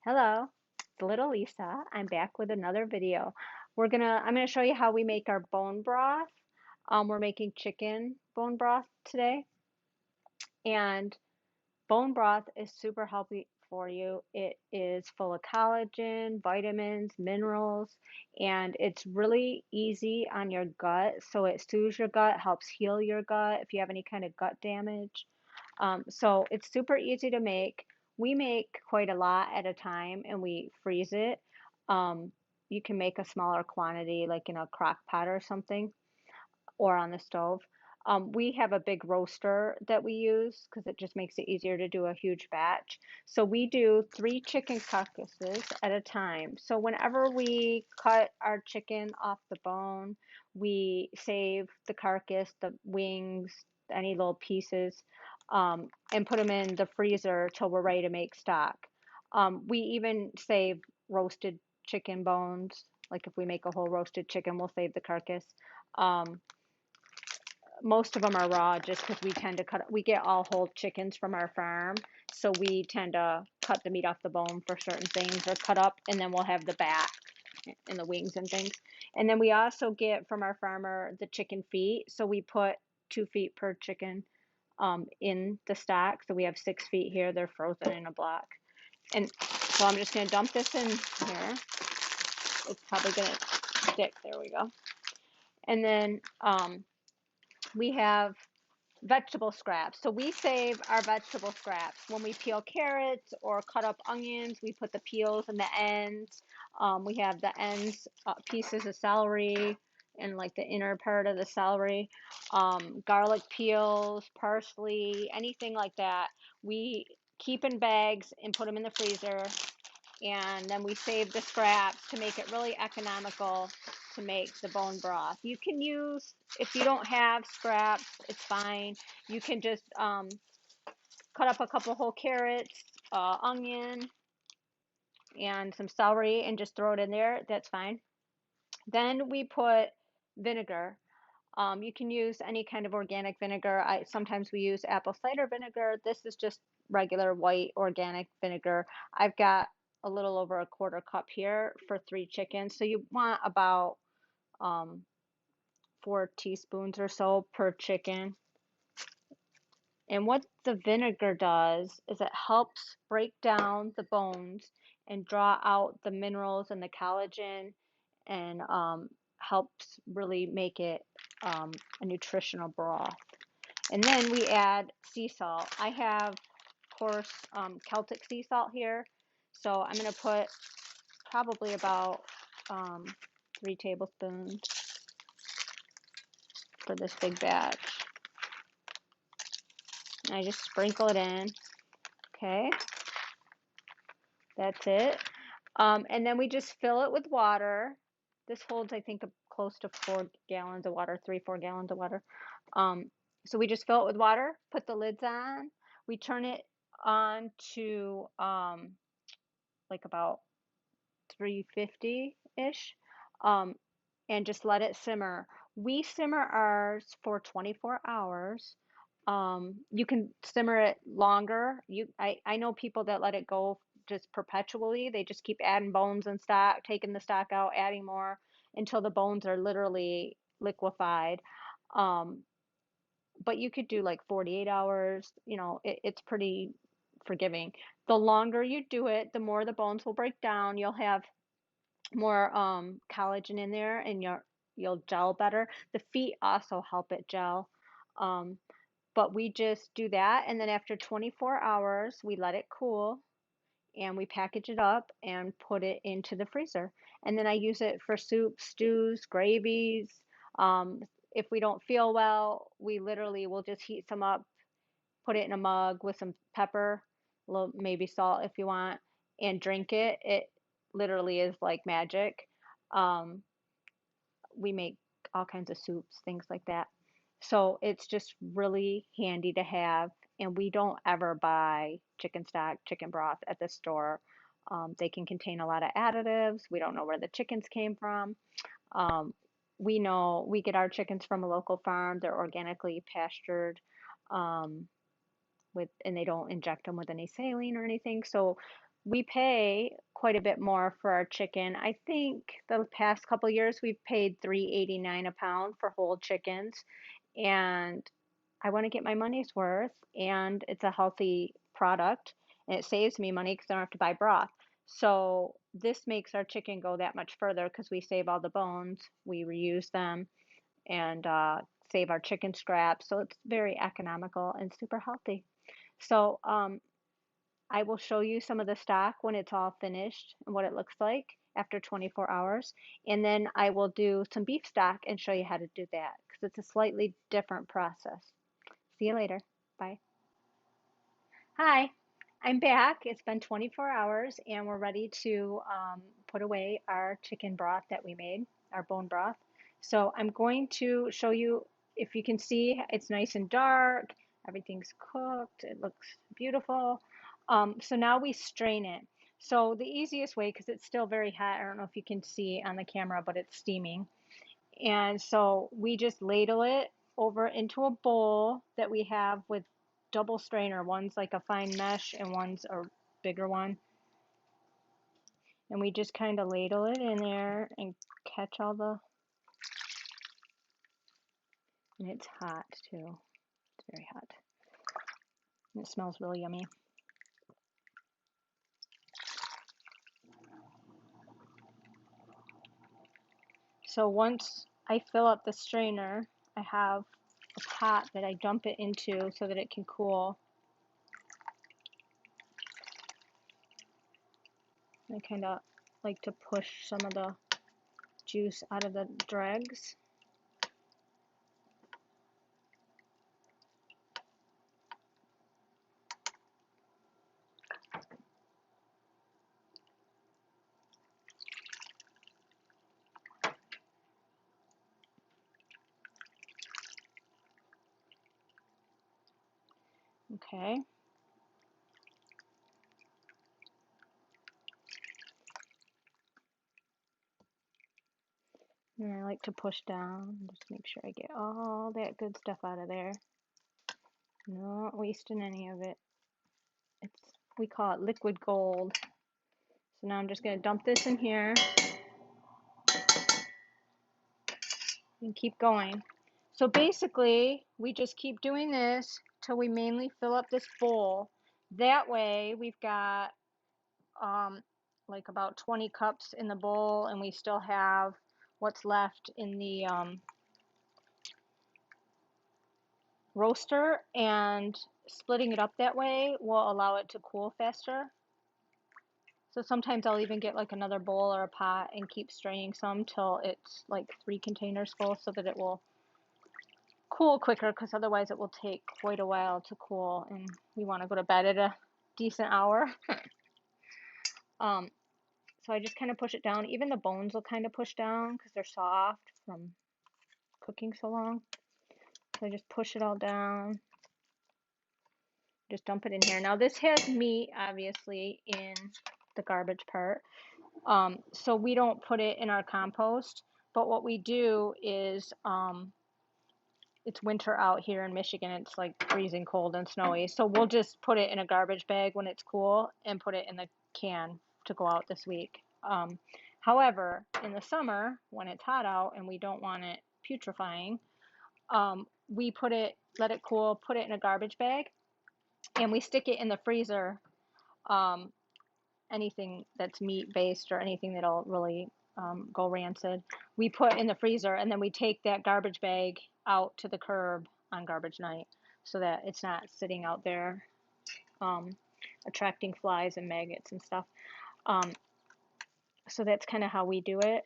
Hello, it's little Lisa. I'm back with another video. I'm gonna show you how we make our bone broth. We're making chicken bone broth today, and bone broth is super healthy for you. It is full of collagen, vitamins, minerals, and it's really easy on your gut. So it soothes your gut, helps heal your gut if you have any kind of gut damage. So it's super easy to make. We make quite a lot at a time and we freeze it. Um, you can make a smaller quantity, like in a crock pot or something, or on the stove. We have a big roaster that we use because it just makes it easier to do a huge batch. So we do 3 chicken carcasses at a time. So whenever we cut our chicken off the bone, we save the carcass, the wings, any little pieces, and put them in the freezer till we're ready to make stock. We even save roasted chicken bones. Like if we make a whole roasted chicken, we'll save the carcass. Um, most of them are raw just because we get all whole chickens from our farm. So we tend to cut the meat off the bone for certain things or cut up, and then we'll have the back and the wings and things. And then we also get from our farmer the chicken feet. So we put 2 feet per chicken in the stock. So we have 6 feet here. They're frozen in a block. And so I'm just going to dump this in here. It's probably going to stick. There we go. And then we have vegetable scraps. So we save our vegetable scraps. When we peel carrots or cut up onions, we put the peels and the ends. We have the ends, pieces of celery and like the inner part of the celery, garlic peels, parsley, anything like that. We keep in bags and put them in the freezer, and then we save the scraps to make it really economical to make the bone broth. You can use, if you don't have scraps, it's fine. You can just cut up a couple whole carrots, onion, and some celery and just throw it in there. That's fine. Then we put vinegar. You can use any kind of organic vinegar. Sometimes we use apple cider vinegar. This is just regular white organic vinegar. I've got a little over a quarter cup here for 3 chickens. So you want about 4 teaspoons or so per chicken. And what the vinegar does is it helps break down the bones and draw out the minerals and the collagen, and helps really make it a nutritional broth. And then we add sea salt. I have, of course, Celtic sea salt here. So I'm going to put probably about 3 tablespoons for this big batch. And I just sprinkle it in. Okay, that's it. And then we just fill it with water. This holds, I think, close to 4 gallons of water, 4 gallons of water. Um, so we just fill it with water, put the lids on. We turn it on to like about 350-ish, and just let it simmer. We simmer ours for 24 hours. You can simmer it longer. I know people that let it go just perpetually. They just keep adding bones and stock, taking the stock out, adding more until the bones are literally liquefied. Um, but you could do like 48 hours. It's pretty forgiving. The longer you do it, the more the bones will break down. You'll have more collagen in there, and you'll gel better. The feet also help it gel. Um, but we just do that, and then after 24 hours, we let it cool, and we package it up and put it into the freezer. And then I use it for soups, stews, gravies. If we don't feel well, we literally will just heat some up, put it in a mug with some pepper, a little maybe salt if you want, and drink it. It literally is like magic. Um, we make all kinds of soups, things like that. So it's just really handy to have. And we don't ever buy chicken stock, chicken broth at the store. They can contain a lot of additives. We don't know where the chickens came from. Um, we know we get our chickens from a local farm. They're organically pastured, and they don't inject them with any saline or anything. So we pay quite a bit more for our chicken. I think the past couple years we've paid $3.89 a pound for whole chickens, and I want to get my money's worth, and it's a healthy product, and it saves me money because I don't have to buy broth. So this makes our chicken go that much further because we save all the bones, we reuse them, and save our chicken scraps. So it's very economical and super healthy. So I will show you some of the stock when it's all finished and what it looks like after 24 hours. And then I will do some beef stock and show you how to do that because it's a slightly different process. See you later. Bye. Hi, I'm back. It's been 24 hours and we're ready to put away our chicken broth that we made, our bone broth. So I'm going to show you, if you can see, it's nice and dark. Everything's cooked. It looks beautiful. So now we strain it. So the easiest way, because it's still very hot, I don't know if you can see on the camera, but it's steaming. And so we just ladle it over into a bowl that we have with double strainer. One's like a fine mesh and one's a bigger one. And we just kind of ladle it in there and catch all the, and it's hot too. It's very hot. And it smells really yummy. So once I fill up the strainer, I have a pot that I dump it into so that it can cool. I kind of like to push some of the juice out of the dregs. Okay. And I like to push down just to make sure I get all that good stuff out of there. Not wasting any of it. It's, we call it liquid gold. So now I'm just going to dump this in here and keep going. So basically, we just keep doing this till we mainly fill up this bowl. That way, we've got like about 20 cups in the bowl, and we still have what's left in the roaster, and splitting it up that way will allow it to cool faster. So sometimes I'll even get like another bowl or a pot and keep straining some till it's like 3 containers full so that it will cool quicker, because otherwise it will take quite a while to cool and we want to go to bed at a decent hour. So I just kind of push it down. Even the bones will kind of push down because they're soft from cooking so long. So I just push it all down. Just dump it in here. Now this has meat, obviously, in the garbage part. So we don't put it in our compost. But what we do is, it's winter out here in Michigan. It's like freezing cold and snowy. So we'll just put it in a garbage bag when it's cool and put it in the can to go out this week. However, in the summer, when it's hot out and we don't want it putrefying, we put it, let it cool, put it in a garbage bag, and we stick it in the freezer. Anything that's meat based or anything that'll really go rancid, we put in the freezer, and then we take that garbage bag out to the curb on garbage night so that it's not sitting out there attracting flies and maggots and stuff. So that's kind of how we do it.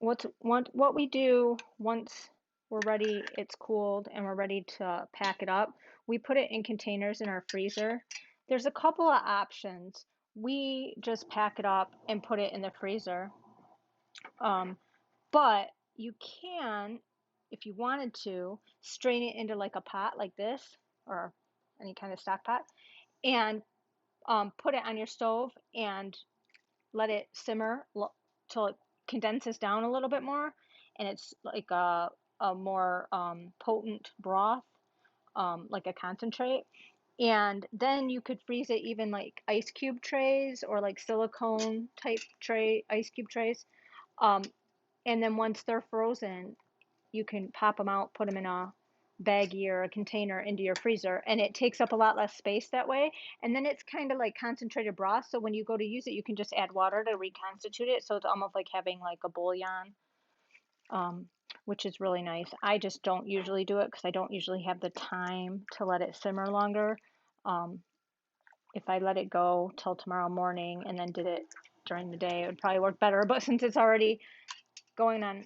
What we do once we're ready, it's cooled and we're ready to pack it up, we put it in containers in our freezer. There's a couple of options. We just pack it up and put it in the freezer. But you can, if you wanted to, strain it into like a pot like this or any kind of stock pot, and put it on your stove and let it simmer till it condenses down a little bit more, and it's like a more potent broth, like a concentrate. And then you could freeze it even like ice cube trays or like silicone type tray, ice cube trays. Um, and then once they're frozen, you can pop them out, put them in a baggie or a container into your freezer, and it takes up a lot less space that way. And then it's kind of like concentrated broth, so when you go to use it, you can just add water to reconstitute it. So it's almost like having like a bouillon, um, which is really nice. I just don't usually do it because I don't usually have the time to let it simmer longer. Um, if I let it go till tomorrow morning and then did it during the day, it would probably work better. But since it's already going on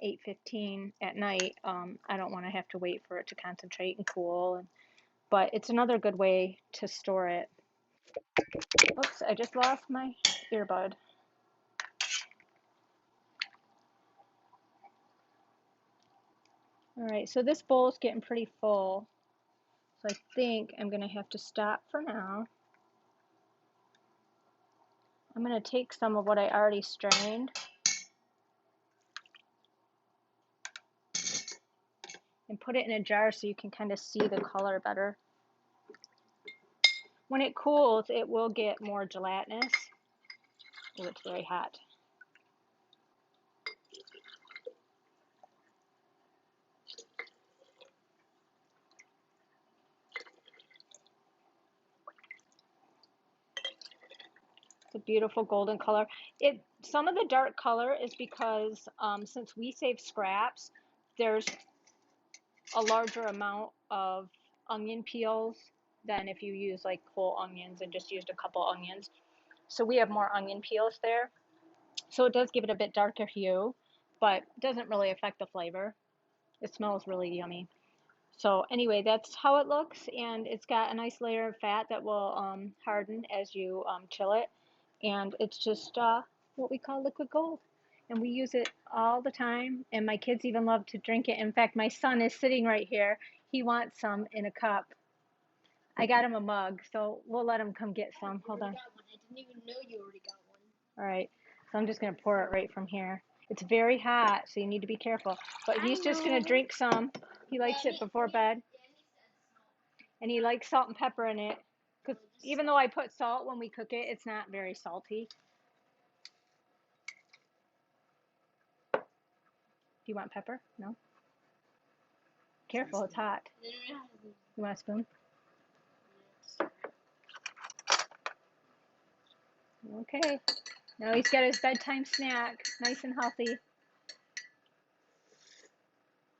8:15 at night, I don't want to have to wait for it to concentrate and cool. But it's another good way to store it. Oops, I just lost my earbud. All right, so this bowl is getting pretty full. So I think I'm going to have to stop for now. I'm going to take some of what I already strained and put it in a jar so you can kind of see the color better. When it cools, it will get more gelatinous. Oh, it's very hot. It's a beautiful golden color. Some of the dark color is because since we save scraps, there's a larger amount of onion peels than if you use like whole onions and just used a couple onions. So we have more onion peels there. So it does give it a bit darker hue, but doesn't really affect the flavor. It smells really yummy. So anyway, that's how it looks, and it's got a nice layer of fat that will harden as you chill it, and it's just what we call liquid gold, and we use it all the time, and my kids even love to drink it. In fact, my son is sitting right here. He wants some in a cup. I got him a mug, so we'll let him come get some. Hold on. I didn't even know you already got one. All right, so I'm just going to pour it right from here. It's very hot, so you need to be careful. But he's just going to drink some. He likes it before bed. And he likes salt and pepper in it. Because even though I put salt when we cook it, it's not very salty. Do you want pepper? No? Careful, it's hot. You want a spoon? Okay. Now he's got his bedtime snack, nice and healthy.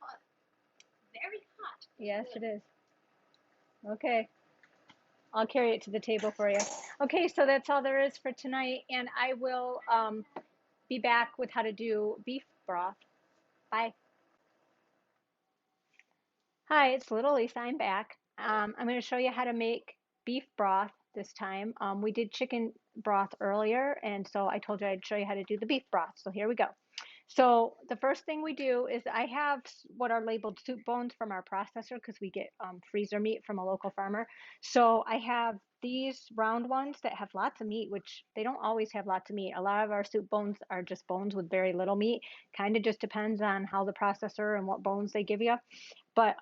Hot. Very hot. Yes, it is. Okay. I'll carry it to the table for you. Okay, so that's all there is for tonight, and I will be back with how to do beef broth. Bye. Hi, it's Little Lisa. I'm back. I'm going to show you how to make beef broth this time. We did chicken broth earlier, and so I told you I'd show you how to do the beef broth. So here we go. So the first thing we do is I have what are labeled soup bones from our processor because we get freezer meat from a local farmer. So I have these round ones that have lots of meat, which they don't always have lots of meat. A lot of our soup bones are just bones with very little meat. Kind of just depends on how the processor and what bones they give you. But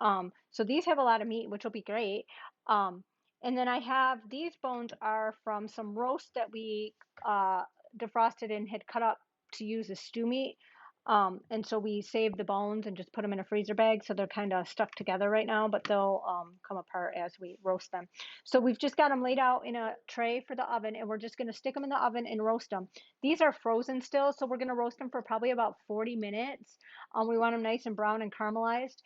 so these have a lot of meat, which will be great. Um, and then I have these bones are from some roast that we defrosted and had cut up to use as stew meat. And so we saved the bones and just put them in a freezer bag. So they're kind of stuck together right now, but they'll come apart as we roast them. So we've just got them laid out in a tray for the oven, and we're just going to stick them in the oven and roast them. These are frozen still, so we're going to roast them for probably about 40 minutes. We want them nice and brown and caramelized.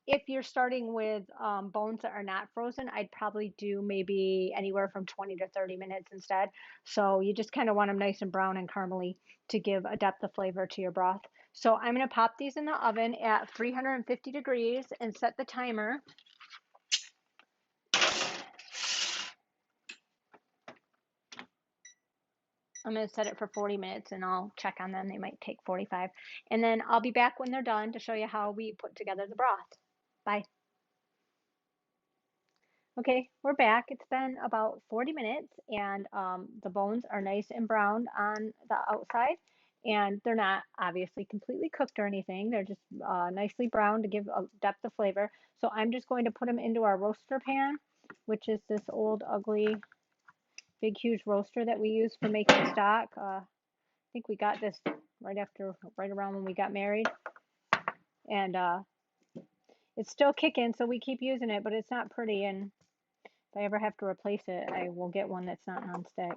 If you're starting with bones that are not frozen, I'd probably do maybe anywhere from 20 to 30 minutes instead. So you just kind of want them nice and brown and caramely to give a depth of flavor to your broth. So I'm going to pop these in the oven at 350 degrees and set the timer. I'm going to set it for 40 minutes and I'll check on them. They might take 45. And then I'll be back when they're done to show you how we put together the broth. Bye. Okay, we're back. It's been about 40 minutes and the bones are nice and browned on the outside. And they're not obviously completely cooked or anything. They're just nicely browned to give a depth of flavor. So I'm just going to put them into our roaster pan. which is this old, ugly, big, huge roaster that we use for making stock. I think we got this right around when we got married. And it's still kicking, so we keep using it, but it's not pretty. And if I ever have to replace it, I will get one that's not nonstick.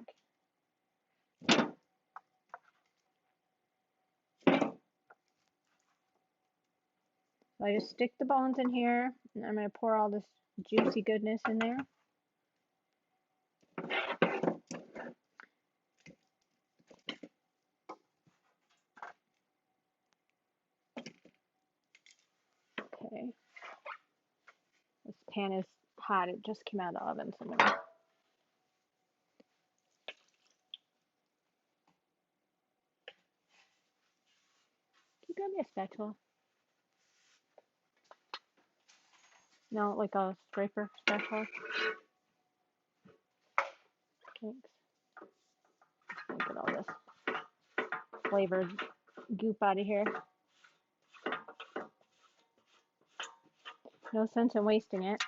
So I just stick the bones in here, and I'm going to pour all this juicy goodness in there. Okay. This pan is hot. It just came out of the oven, so I'm gonna... Can you grab me a spatula? No, like a scraper spatula. Thanks. Get all this flavored goop out of here. No sense in wasting it.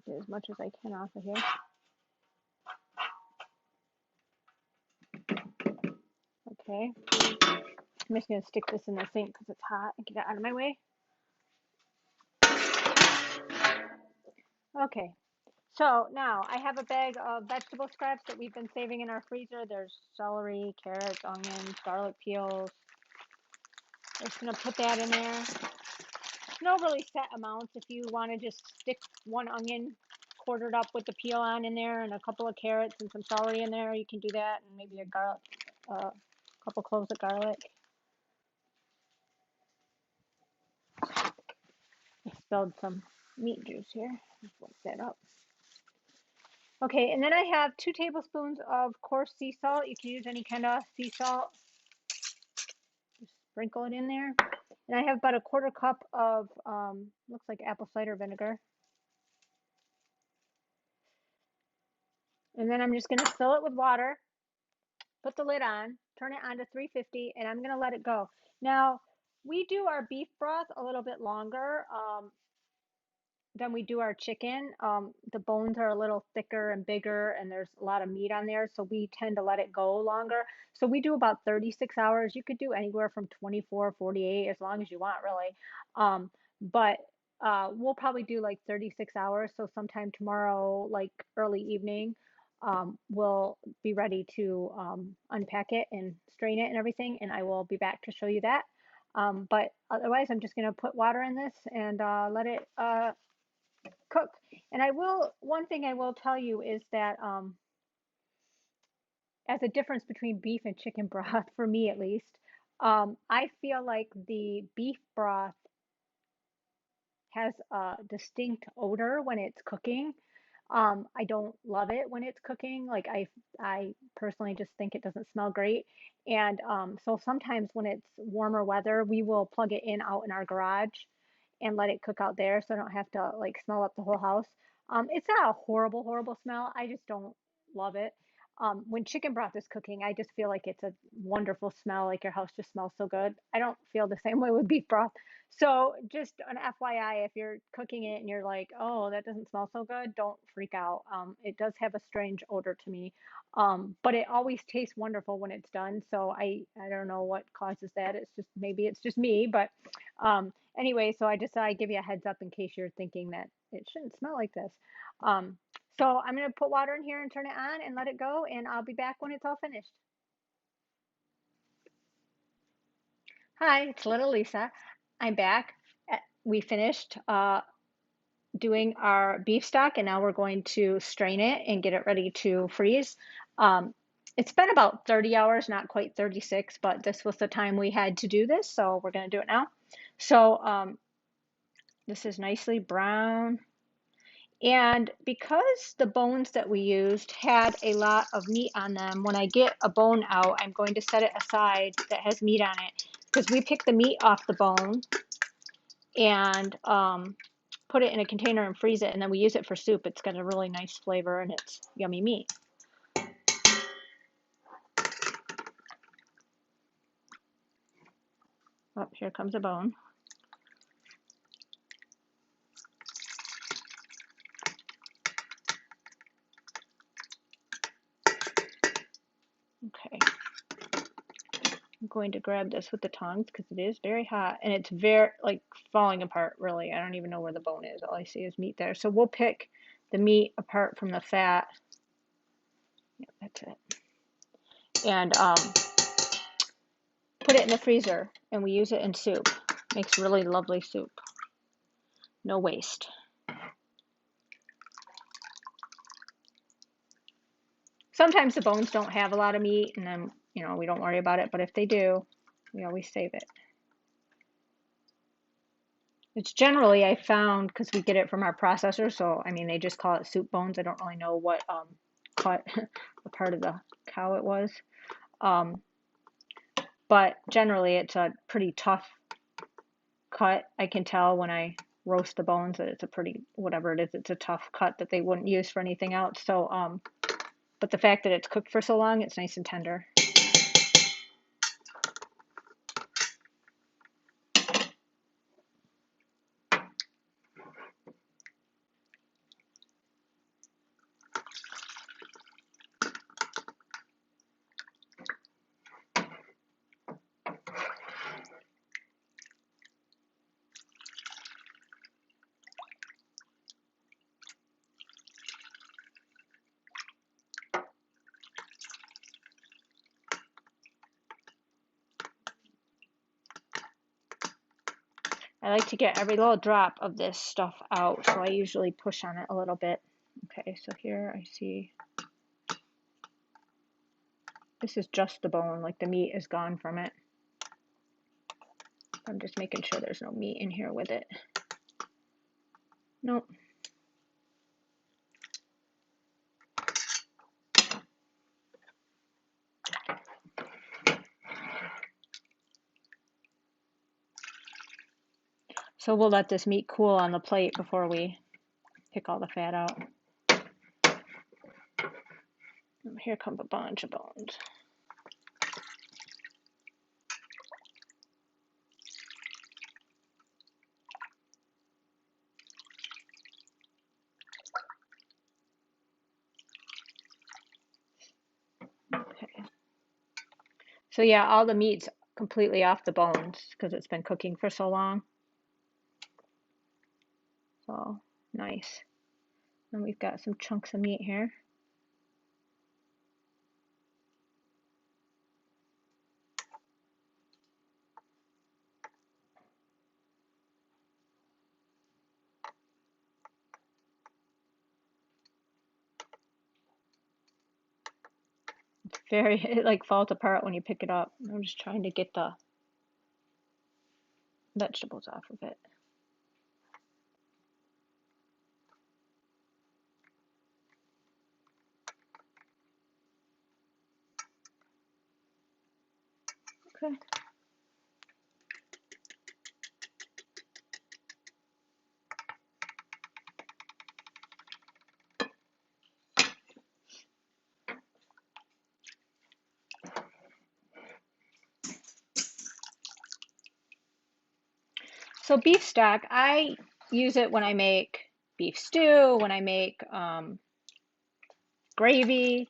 Get as much as I can off of here. Okay. I'm just going to stick this in the sink because it's hot and get it out of my way. Okay. So now I have a bag of vegetable scraps that we've been saving in our freezer. There's celery, carrots, onions, garlic peels. I'm just going to put that in there. No really set amounts. If you want to just stick one onion quartered up with the peel on in there and a couple of carrots and some celery in there, you can do that, and maybe a couple cloves of garlic. I spilled some meat juice here. Let's wipe that up. Okay, and then I have 2 tablespoons of coarse sea salt. You can use any kind of sea salt. Just sprinkle it in there. And I have about a 1/4 cup of, looks like apple cider vinegar. And then I'm just going to fill it with water, put the lid on, turn it on to 350, and I'm going to let it go. Now, we do our beef broth a little bit longer. Than we do our chicken. The bones are a little thicker and bigger, and there's a lot of meat on there, so we tend to let it go longer. So we do about 36 hours. You could do anywhere from 24, 48, as long as you want, really. But we'll probably do like 36 hours. So sometime tomorrow, like early evening, we'll be ready to unpack it and strain it and everything, and I will be back to show you that. But otherwise, I'm just going to put water in this and let it cook. And one thing I will tell you is that as a difference between beef and chicken broth, for me at least, I feel like the beef broth has a distinct odor when it's cooking. I don't love it when it's cooking. Like I personally just think it doesn't smell great. And so sometimes when it's warmer weather, we will plug it in out in our garage and let it cook out there so I don't have to like smell up the whole house. It's not a horrible, horrible smell. I just don't love it. When chicken broth is cooking, I just feel like it's a wonderful smell, like your house just smells so good. I don't feel the same way with beef broth. So just an FYI, if you're cooking it and you're like, oh, that doesn't smell so good, don't freak out. It does have a strange odor to me, but it always tastes wonderful when it's done. So I don't know what causes that. It's just maybe it's just me, but anyway, so I just thought I'd give you a heads up in case you're thinking that it shouldn't smell like this. So I'm going to put water in here and turn it on and let it go, and I'll be back when it's all finished. Hi, it's little Lisa. I'm back. We finished doing our beef stock, and now we're going to strain it and get it ready to freeze. It's been about 30 hours, not quite 36, but this was the time we had to do this, so we're going to do it now. So this is nicely brown. And because the bones that we used had a lot of meat on them, when I get a bone out, I'm going to set it aside that has meat on it because we pick the meat off the bone and put it in a container and freeze it, and then we use it for soup. It's got a really nice flavor and it's yummy meat. Oh, here comes a bone. I'm going to grab this with the tongs because it is very hot and it's very like falling apart really. I don't even know where the bone is. All I see is meat there. So we'll pick the meat apart from the fat. Yeah, that's it. And put it in the freezer and we use it in soup. Makes really lovely soup. No waste. Sometimes the bones don't have a lot of meat and then, you know, we don't worry about it, but if they do, we always save it. It's generally, I found, because we get it from our processor, so I mean, they just call it soup bones. I don't really know what cut, the part of the cow it was. But generally, it's a pretty tough cut. I can tell when I roast the bones that it's a pretty, whatever it is, it's a tough cut that they wouldn't use for anything else. So, but the fact that it's cooked for so long, it's nice and tender. I like to get every little drop of this stuff out, so I usually push on it a little bit. Okay, so here I see this is just the bone, like the meat is gone from it. I'm just making sure there's no meat in here with it. Nope. So we'll let this meat cool on the plate before we pick all the fat out. Here comes a bunch of bones. Okay. So yeah, all the meat's completely off the bones because it's been cooking for so long. So nice. And we've got some chunks of meat here. It's very, it like falls apart when you pick it up. I'm just trying to get the vegetables off of it. Okay. So beef stock, I use it when I make beef stew, when I make gravy, if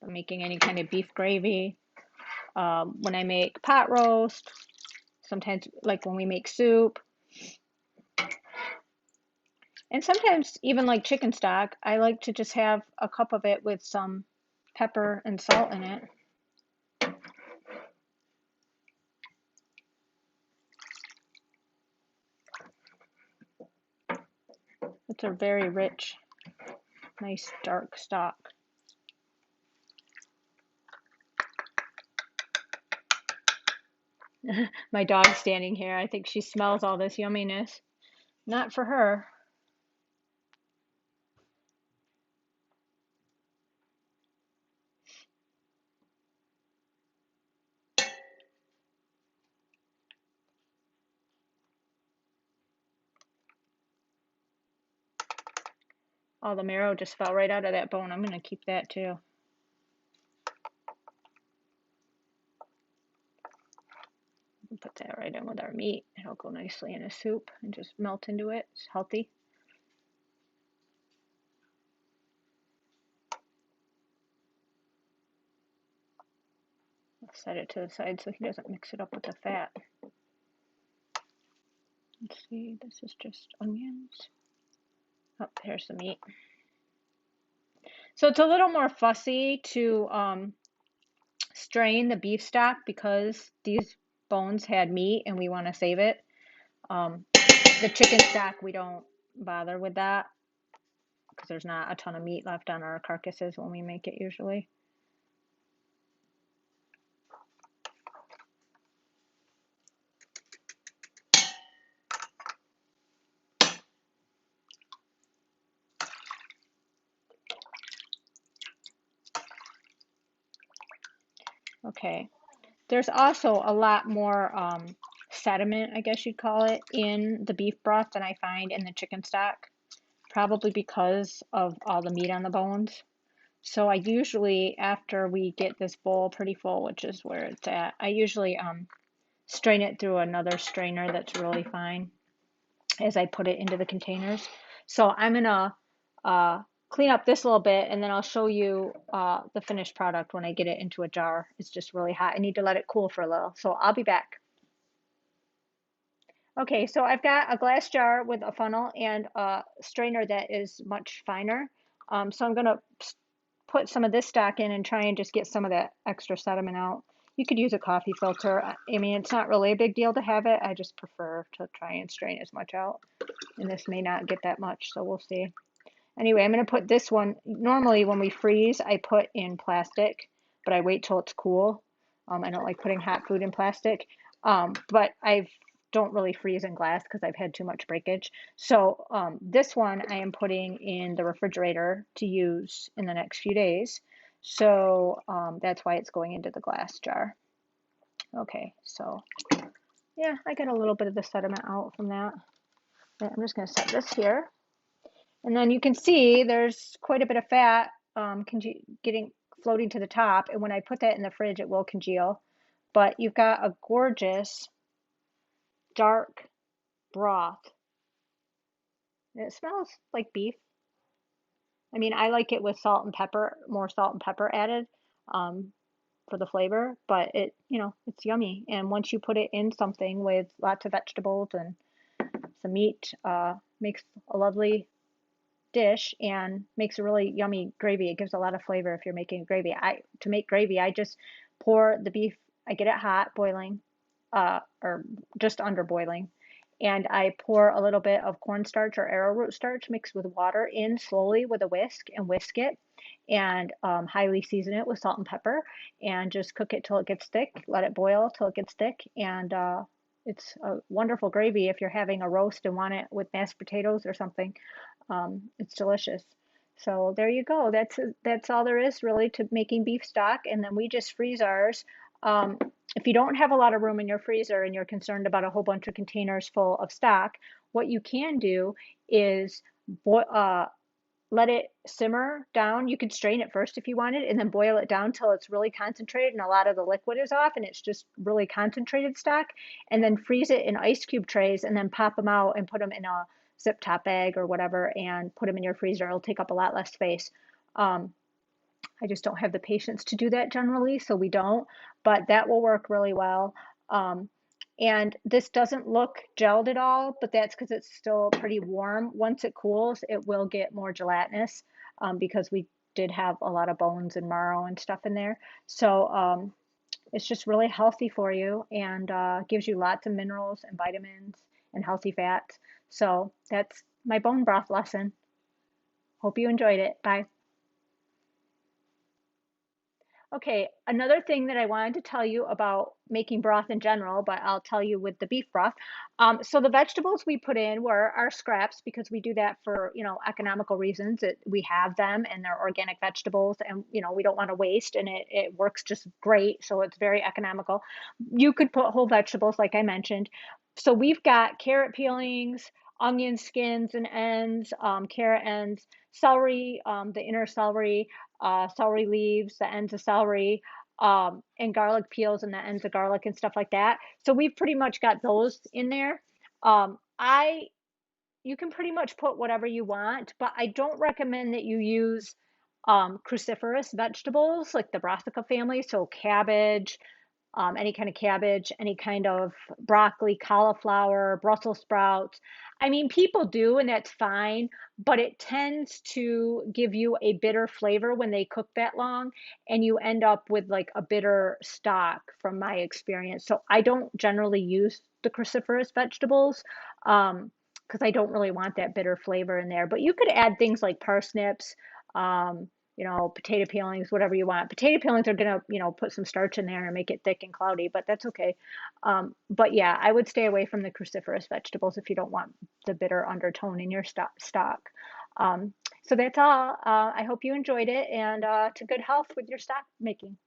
I'm making any kind of beef gravy, when I make pot roast, sometimes like when we make soup, and sometimes even like chicken stock, I like to just have a cup of it with some pepper and salt in it. It's a very rich, nice dark stock. My dog's standing here. I think she smells all this yumminess. Not for her. All the marrow just fell right out of that bone. I'm going to keep that too. Put that right in with our meat. It'll go nicely in a soup and just melt into it. It's healthy. set it to the side so he doesn't mix it up with the fat. Let's see, this is just onions. Oh, here's the meat. So it's a little more fussy to strain the beef stock because these bones had meat and we want to save it. The chicken stock, we don't bother with that because there's not a ton of meat left on our carcasses when we make it usually. Okay, there's also a lot more sediment, I guess you'd call it, in the beef broth than I find in the chicken stock, probably because of all the meat on the bones. So I usually, after we get this bowl pretty full, which is where it's at, I usually strain it through another strainer that's really fine as I put it into the containers. So I'm gonna clean up this a little bit and then I'll show you the finished product when I get it into a jar. It's just really hot. I need to let it cool for a little. So I'll be back. Okay, so I've got a glass jar with a funnel and a strainer that is much finer. So I'm gonna put some of this stock in and try and just get some of that extra sediment out. You could use a coffee filter. I mean, it's not really a big deal to have it. I just prefer to try and strain as much out. And this may not get that much, so we'll see. Anyway, I'm going to put this one, normally when we freeze, I put in plastic, but I wait till it's cool. I don't like putting hot food in plastic, but I don't really freeze in glass because I've had too much breakage. So this one I am putting in the refrigerator to use in the next few days. So that's why it's going into the glass jar. Okay, so yeah, I got a little bit of the sediment out from that. I'm just going to set this here. And then you can see there's quite a bit of fat getting floating to the top. And when I put that in the fridge, it will congeal. But you've got a gorgeous dark broth. And it smells like beef. I mean, I like it with salt and pepper, more salt and pepper added for the flavor. But it's yummy. And once you put it in something with lots of vegetables and some meat, makes a lovely dish and makes a really yummy gravy. It gives a lot of flavor if you're making gravy. To make gravy, I just pour the beef, I get it hot, boiling, or just under boiling, and I pour a little bit of cornstarch or arrowroot starch mixed with water in slowly with a whisk and whisk it, and highly season it with salt and pepper, and just cook it till it gets thick. Let it boil till it gets thick, and it's a wonderful gravy if you're having a roast and want it with mashed potatoes or something. It's delicious. So there you go. That's all there is really to making beef stock, and then we just freeze ours. If you don't have a lot of room in your freezer and you're concerned about a whole bunch of containers full of stock, what you can do is let it simmer down. You could strain it first if you wanted, and then boil it down till it's really concentrated and a lot of the liquid is off and it's just really concentrated stock. And then freeze it in ice cube trays and then pop them out and put them in a zip top bag or whatever and put them in your freezer. It'll take up a lot less space. I just don't have the patience to do that generally, so we don't, but that will work really well. And this doesn't look gelled at all, but that's because it's still pretty warm. Once it cools, it will get more gelatinous because we did have a lot of bones and marrow and stuff in there. So it's just really healthy for you and gives you lots of minerals and vitamins and healthy fats. So that's my bone broth lesson. Hope you enjoyed it. Bye. Okay, another thing that I wanted to tell you about making broth in general, but I'll tell you with the beef broth. So the vegetables we put in were our scraps because we do that for, economical reasons. We have them and they're organic vegetables and, we don't want to waste and it works just great. So it's very economical. You could put whole vegetables like I mentioned. So we've got carrot peelings, onion skins and ends, carrot ends, celery, the inner celery, celery leaves, the ends of celery, and garlic peels and the ends of garlic and stuff like that. So we've pretty much got those in there. I You can pretty much put whatever you want, but I don't recommend that you use cruciferous vegetables like the brassica family, so cabbage, any kind of cabbage, any kind of broccoli, cauliflower, Brussels sprouts. I mean, people do, and that's fine, but it tends to give you a bitter flavor when they cook that long, and you end up with like a bitter stock from my experience. So I don't generally use the cruciferous vegetables because I don't really want that bitter flavor in there. But you could add things like parsnips, um, potato peelings, whatever you want. Potato peelings are gonna, put some starch in there and make it thick and cloudy, but that's okay. But yeah, I would stay away from the cruciferous vegetables if you don't want the bitter undertone in your stock. So that's all. I hope you enjoyed it and to good health with your stock making.